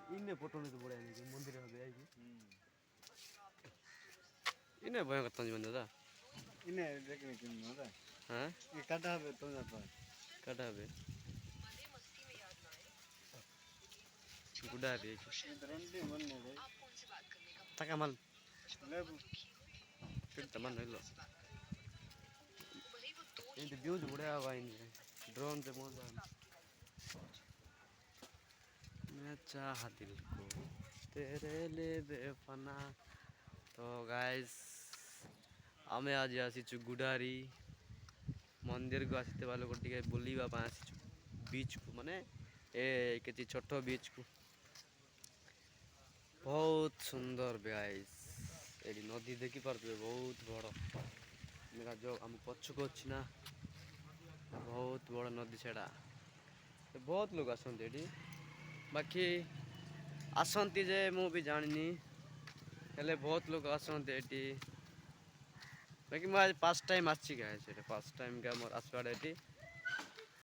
इन्हें फोटो नहीं तो बड़े नहीं मंदिर है भाई इन्हें भयंकर करता नहीं बंदा था इन्हें देखने क्यों नहीं होता हाँ ये काटा है तो ना पर कटा बे गुड़ा रे इधर अंडे मन नहीं भाई तका माल ले फिर तमन नहीं लो ये तो व्यूज बड़े आवा इन्हें ड्रोन से मौज मैं चाह दिल को तेरे लिए बेफना तो गाइस आमे आज आसीचु गुडारी मंदिर को आसते बालो को टिके बुलिबा पा आसीचु बीच को माने ए केची छोटो बीच को बहुत सुंदर गाइस एडी नदी देखि पारबे बहुत बड़ मेरा जो हम पछ को अछि ना बहुत बड़ नदी छेड़ा तो बहुत लोग आसंती एडी बाकी आसंती जे मु भी जानिनी हेले बहुत लोग आसंती एटी बाकी मैं आज फर्स्ट टाइम आछि गाइस एटा फर्स्ट टाइम का मोर आसवाड एटी